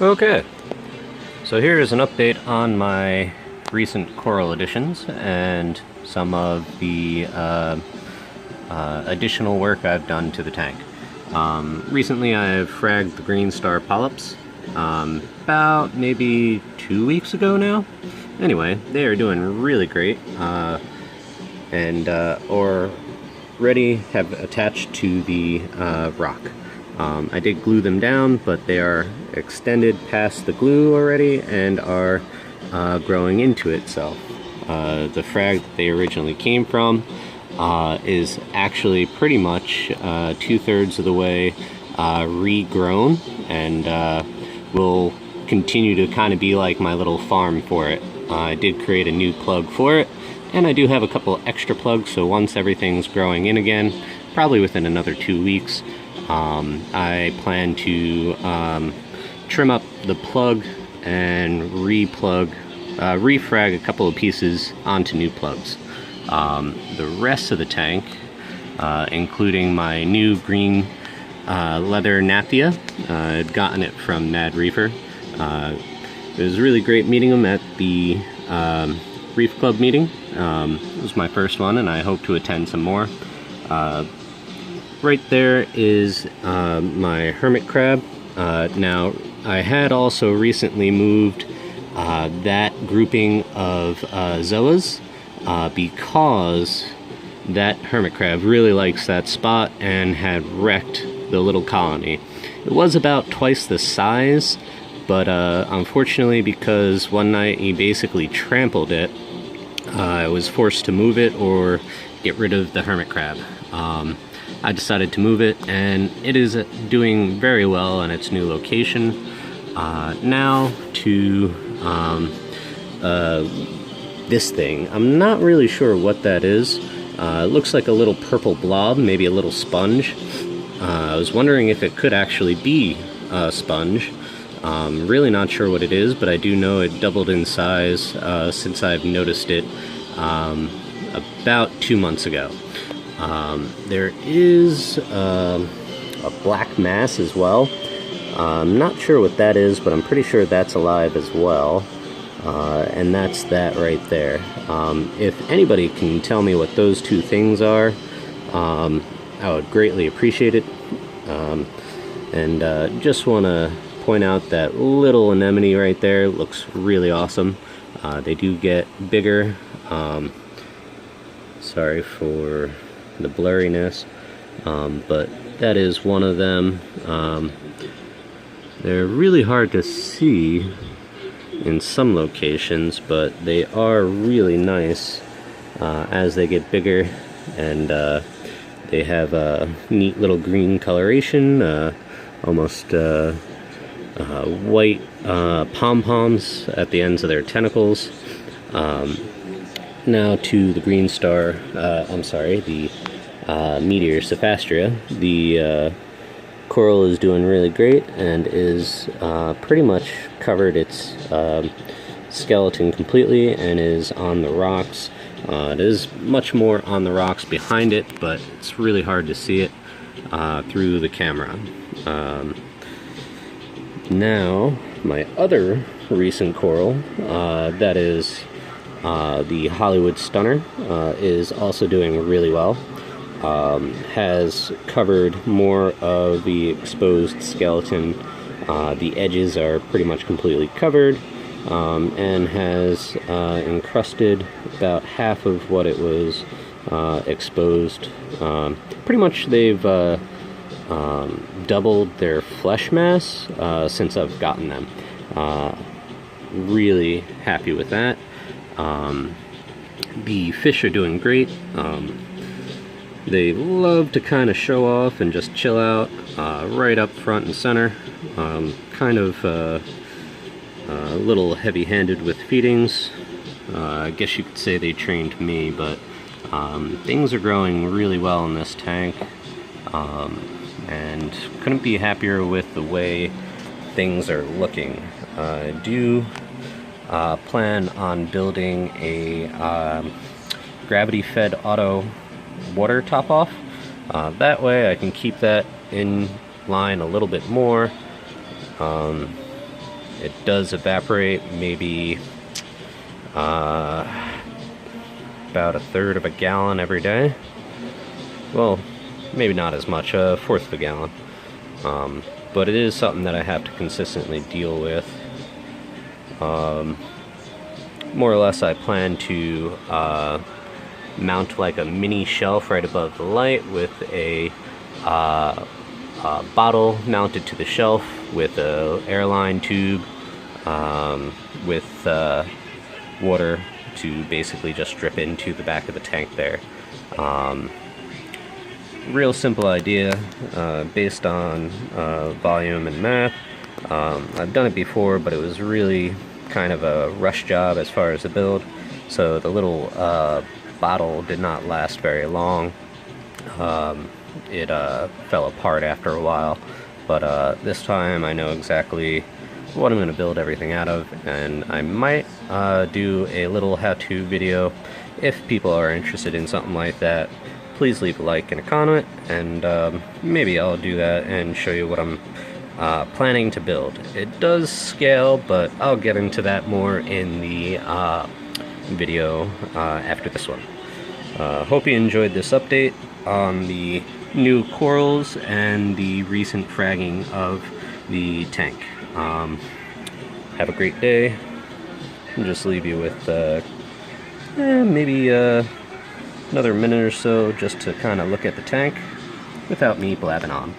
Okay, so here is an update on my recent coral additions and some of the additional work I've done to the tank. Recently I've fragged the green star polyps about maybe 2 weeks ago now. Anyway, they are doing really great and already have attached to the rock. I did glue them down, but they are extended past the glue already and are growing into itself. The frag that they originally came from is actually pretty much 2/3 of the way regrown, and will continue to kind of be like my little farm for it. I did create a new plug for it, and I do have a couple extra plugs, so once everything's growing in again, probably within another 2 weeks, I plan to trim up the plug and refrag a couple of pieces onto new plugs. The rest of the tank, including my new green leather Nathia, I'd gotten it from Mad Reefer. It was really great meeting him at the Reef Club meeting. It was my first one, and I hope to attend some more. Right there is my hermit crab. Now, I had also recently moved that grouping of zoas because that hermit crab really likes that spot and had wrecked the little colony. It was about twice the size, but unfortunately, because one night he basically trampled it, I was forced to move it or get rid of the hermit crab. I decided to move it, and it is doing very well in its new location. Now to this thing. I'm not really sure what that is. It looks like a little purple blob, maybe a little sponge. I was wondering if it could actually be a sponge. Really not sure what it is, but I do know it doubled in size since I've noticed it about 2 months ago. There is a black mass as well. I'm not sure what that is, but I'm pretty sure that's alive as well. And that's that right there. If anybody can tell me what those two things are, I would greatly appreciate it. And just want to point out that little anemone right there looks really awesome. They do get bigger. Sorry for the blurriness, but that is one of them. They're really hard to see in some locations, but they are really nice as they get bigger, and they have a neat little green coloration, almost white pom-poms at the ends of their tentacles. Now to the green star, the Meteor Cephastria. The coral is doing really great and is pretty much covered its skeleton completely and is on the rocks. It is much more on the rocks behind it, but it's really hard to see it through the camera. Now, my other recent coral, that is the Hollywood Stunner, is also doing really well. Has covered more of the exposed skeleton. The edges are pretty much completely covered, and has encrusted about half of what it was exposed. Pretty much they've doubled their flesh mass since I've gotten them. Really happy with that. The fish are doing great. They love to kind of show off and just chill out right up front and center. Kind of a little heavy-handed with feedings. I guess you could say they trained me, but things are growing really well in this tank, and couldn't be happier with the way things are looking. I do plan on building a gravity-fed auto water top-off. That way I can keep that in line a little bit more. It does evaporate maybe about 1/3 of a gallon every day. Well, maybe not as much, 1/4 of a gallon. But it is something that I have to consistently deal with. More or less, I plan to mount like a mini shelf right above the light with a bottle mounted to the shelf with a airline tube with water to basically just drip into the back of the tank there. Real simple idea based on volume and math. I've done it before, but it was really kind of a rush job as far as the build, so the little bottle did not last very long. It fell apart after a while, but this time I know exactly what I'm going to build everything out of, and I might do a little how-to video. If people are interested in something like that, please leave a like and a comment, and maybe I'll do that and show you what I'm planning to build. It does scale, but I'll get into that more in the video after this one. Hope you enjoyed this update on the new corals and the recent fragging of the tank. Have a great day. I'll just leave you with maybe another minute or so just to kind of look at the tank without me blabbing on.